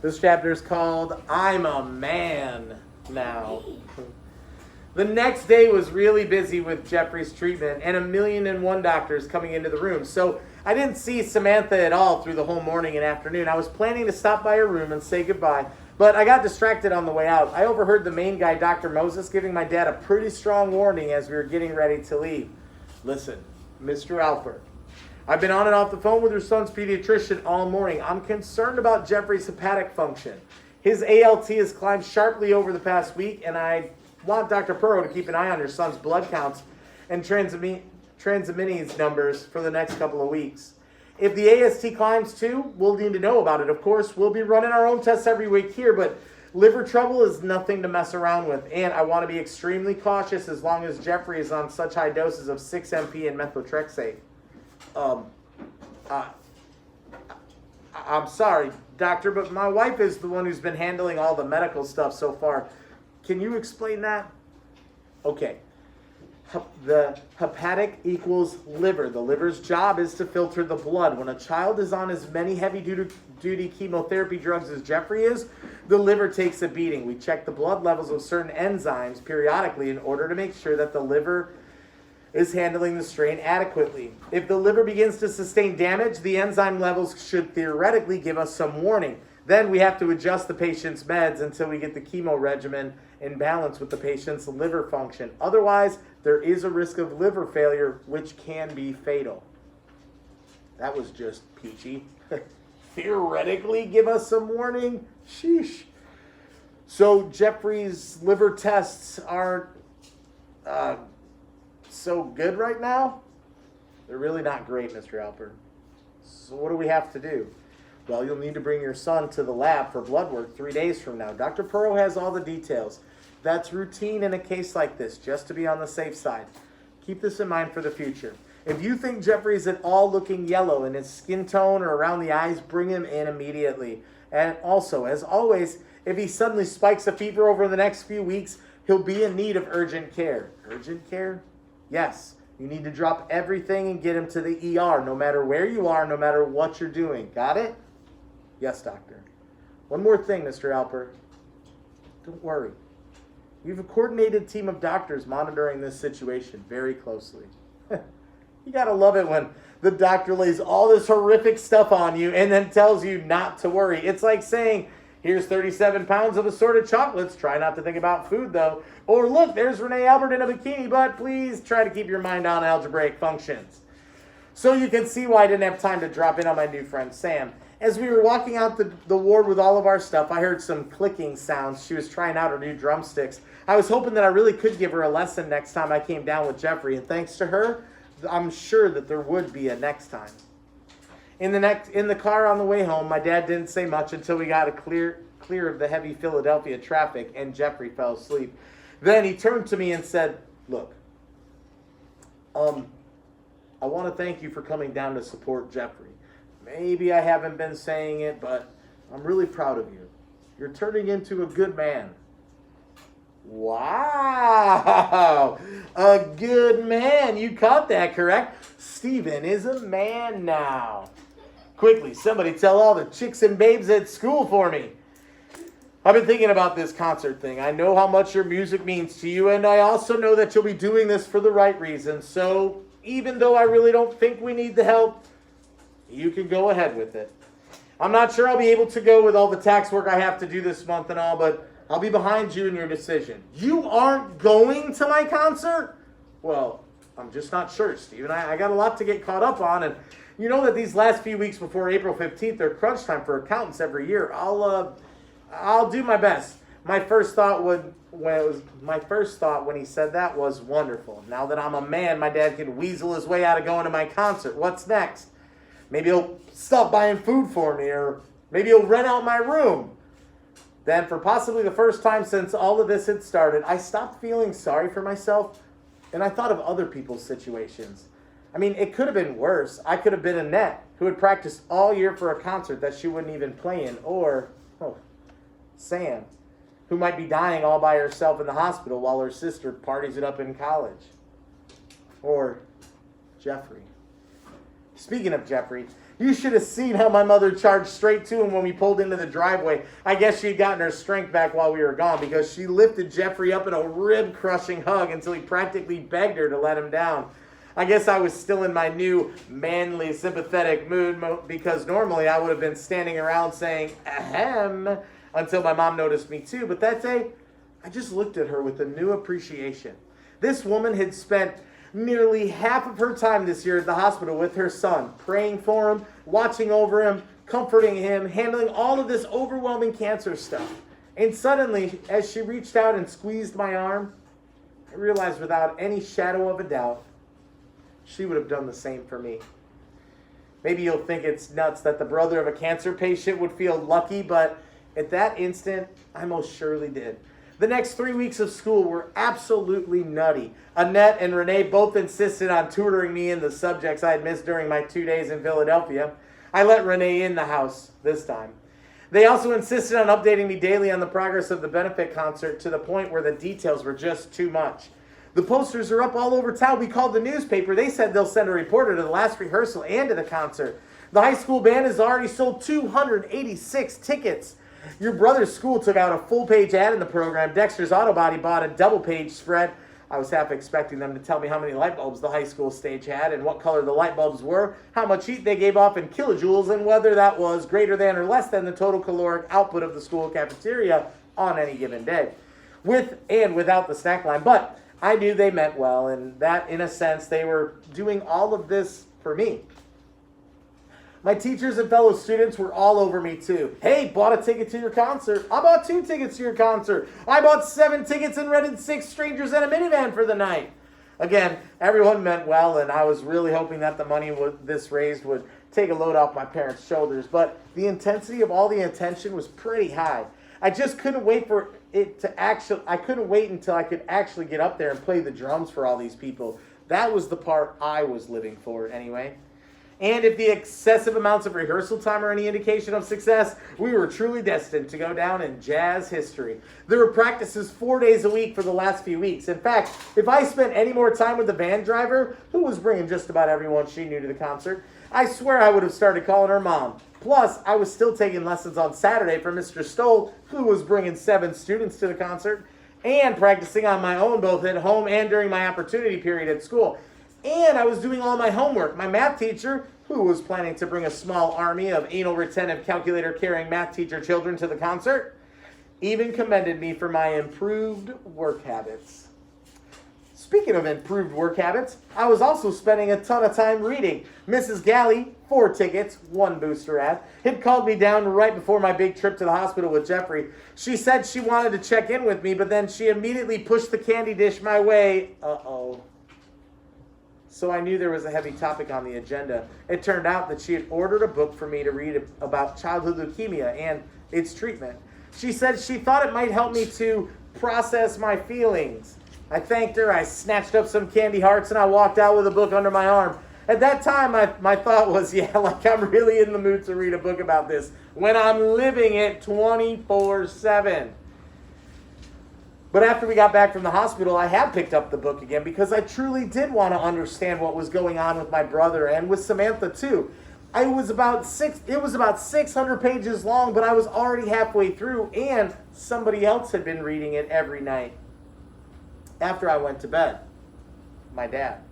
This chapter is called I'm a Man Now. The next day was really busy with Jeffrey's treatment and 1,000,001 doctors coming into the room. So I didn't see Samantha at all through the whole morning and afternoon. I was planning to stop by her room and say goodbye, but I got distracted on the way out. I overheard the main guy, Dr. Moses, giving my dad a pretty strong warning as we were getting ready to leave. Listen, Mr. Alpert, I've been on and off the phone with your son's pediatrician all morning. I'm concerned about Jeffrey's hepatic function. His ALT has climbed sharply over the past week, and I want Dr. Perro to keep an eye on your son's blood counts and transaminase numbers for the next couple of weeks. If the AST climbs too, we'll need to know about it. Of course, we'll be running our own tests every week here, but liver trouble is nothing to mess around with, and I want to be extremely cautious as long as Jeffrey is on such high doses of 6-MP and methotrexate. I'm sorry, doctor, but my wife is the one who's been handling all the medical stuff so far. Can you explain that? Okay. The hepatic equals liver. The liver's job is to filter the blood. When a child is on as many heavy-duty chemotherapy drugs as Jeffrey is, the liver takes a beating. We check the blood levels of certain enzymes periodically in order to make sure that the liver is handling the strain adequately. If the liver begins to sustain damage, the enzyme levels should theoretically give us some warning. Then we have to adjust the patient's meds until we get the chemo regimen in balance with the patient's liver function. Otherwise, there is a risk of liver failure, which can be fatal. That was just peachy. Theoretically give us some warning? Sheesh. So Jeffrey's liver tests aren't so good right now? They're really not great, Mr. Alpert. So what do we have to do? Well, you'll need to bring your son to the lab for blood work 3 days from now. Dr. Perro has all the details. That's routine in a case like this, just to be on the safe side. Keep this in mind for the future. If you think Jeffrey's at all looking yellow in his skin tone or around the eyes, bring him in immediately. And also, as always, if he suddenly spikes a fever over the next few weeks, he'll be in need of urgent care. Urgent care? Yes. You need to drop everything and get him to the ER, no matter where you are, no matter what you're doing. Got it? Yes, doctor. One more thing, Mr. Alpert. Don't worry. We have a coordinated team of doctors monitoring this situation very closely. You gotta love it when the doctor lays all this horrific stuff on you and then tells you not to worry. It's like saying, here's 37 pounds of assorted chocolates. Try not to think about food, though. Or look, there's Renee Albert in a bikini, but please try to keep your mind on algebraic functions. So you can see why I didn't have time to drop in on my new friend, Sam. As we were walking out the ward with all of our stuff, I heard some clicking sounds. She was trying out her new drumsticks. I was hoping that I really could give her a lesson next time I came down with Jeffrey, and thanks to her, I'm sure that there would be a next time. In the car on the way home, my dad didn't say much until we got clear of the heavy Philadelphia traffic, and Jeffrey fell asleep. Then he turned to me and said, look, I want to thank you for coming down to support Jeffrey. Maybe I haven't been saying it, but I'm really proud of you. You're turning into a good man. Wow! A good man. You caught that, correct? Stephen is a man now. Quickly, somebody tell all the chicks and babes at school for me. I've been thinking about this concert thing. I know how much your music means to you, and I also know that you'll be doing this for the right reasons. So even though I really don't think we need the help, you can go ahead with it. I'm not sure I'll be able to go with all the tax work I have to do this month and all, but I'll be behind you in your decision. You aren't going to my concert? Well, I'm just not sure, Stephen. I got a lot to get caught up on, and you know that these last few weeks before April 15th are crunch time for accountants every year. I'll do my best. My first thought when he said that was wonderful. Now that I'm a man, my dad can weasel his way out of going to my concert. What's next? Maybe he'll stop buying food for me, or maybe he'll rent out my room. Then, for possibly the first time since all of this had started, I stopped feeling sorry for myself, and I thought of other people's situations. I mean, it could have been worse. I could have been Annette, who had practiced all year for a concert that she wouldn't even play in, or Sam, who might be dying all by herself in the hospital while her sister parties it up in college. Or Jeffrey. Speaking of Jeffrey, You should have seen how my mother charged straight to him when we pulled into the driveway. I guess she'd gotten her strength back while we were gone, because she lifted Jeffrey up in a rib-crushing hug until he practically begged her to let him down. I guess I was still in my new manly, sympathetic mood, because normally I would have been standing around saying, ahem, until my mom noticed me too. But that day, I just looked at her with a new appreciation. This woman had spent nearly half of her time this year at the hospital with her son, praying for him, watching over him, comforting him, handling all of this overwhelming cancer stuff. And suddenly, as she reached out and squeezed my arm, I realized without any shadow of a doubt, she would have done the same for me. Maybe you'll think it's nuts that the brother of a cancer patient would feel lucky, but at that instant, I most surely did. The next 3 weeks of school were absolutely nutty. Annette and Renee both insisted on tutoring me in the subjects I had missed during my 2 days in Philadelphia. I let Renee in the house this time. They also insisted on updating me daily on the progress of the benefit concert, to the point where the details were just too much. The posters are up all over town. We called the newspaper. They said they'll send a reporter to the last rehearsal and to the concert. The high school band has already sold 286 tickets. Your brother's school took out a full-page ad in the program. Dexter's Auto Body bought a double-page spread. I was half expecting them to tell me how many light bulbs the high school stage had and what color the light bulbs were, how much heat they gave off in kilojoules, and whether that was greater than or less than the total caloric output of the school cafeteria on any given day, with and without the snack line. But I knew they meant well, and that, in a sense, they were doing all of this for me. My teachers and fellow students were all over me too. Hey, bought a ticket to your concert. I bought 2 tickets to your concert. I bought 7 tickets and rented 6 strangers and a minivan for the night. Again, everyone meant well, and I was really hoping that the money this raised would take a load off my parents' shoulders. But the intensity of all the attention was pretty high. I just couldn't wait for it to I couldn't wait until I could actually get up there and play the drums for all these people. That was the part I was living for anyway. And if the excessive amounts of rehearsal time are any indication of success, we were truly destined to go down in jazz history. There were practices 4 days a week for the last few weeks. In fact, if I spent any more time with the van driver, who was bringing just about everyone she knew to the concert, I swear I would have started calling her mom. Plus, I was still taking lessons on Saturday from Mr. Stoll, who was bringing 7 students to the concert, and practicing on my own both at home and during my opportunity period at school. And I was doing all my homework. My math teacher, who was planning to bring a small army of anal retentive calculator-carrying math teacher children to the concert, even commended me for my improved work habits. Speaking of improved work habits, I was also spending a ton of time reading. Mrs. Galley, 4 tickets, 1 booster ad, had called me down right before my big trip to the hospital with Jeffrey. She said she wanted to check in with me, but then she immediately pushed the candy dish my way. Uh-oh. So I knew there was a heavy topic on the agenda. It turned out that she had ordered a book for me to read about childhood leukemia and its treatment. She said she thought it might help me to process my feelings. I thanked her, I snatched up some candy hearts, and I walked out with a book under my arm. At that time, my thought was, yeah, like I'm really in the mood to read a book about this when I'm living it 24/7. But after we got back from the hospital, I had picked up the book again because I truly did want to understand what was going on with my brother and with Samantha too. It was about 600 pages long, but I was already halfway through, and somebody else had been reading it every night after I went to bed. My dad.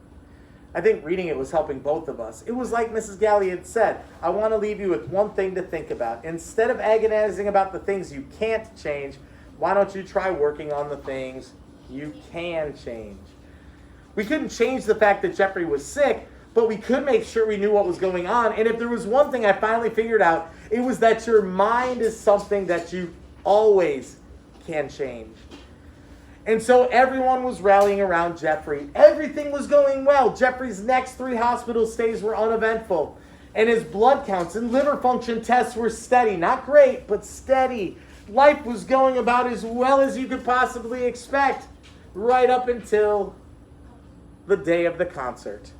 I think reading it was helping both of us. It was like Mrs. Galley had said, I want to leave you with one thing to think about. Instead of agonizing about the things you can't change, why don't you try working on the things you can change? We couldn't change the fact that Jeffrey was sick, but we could make sure we knew what was going on. And if there was one thing I finally figured out, it was that your mind is something that you always can change. And so everyone was rallying around Jeffrey. Everything was going well. Jeffrey's next 3 hospital stays were uneventful. And his blood counts and liver function tests were steady. Not great, but steady. Life was going about as well as you could possibly expect, right up until the day of the concert.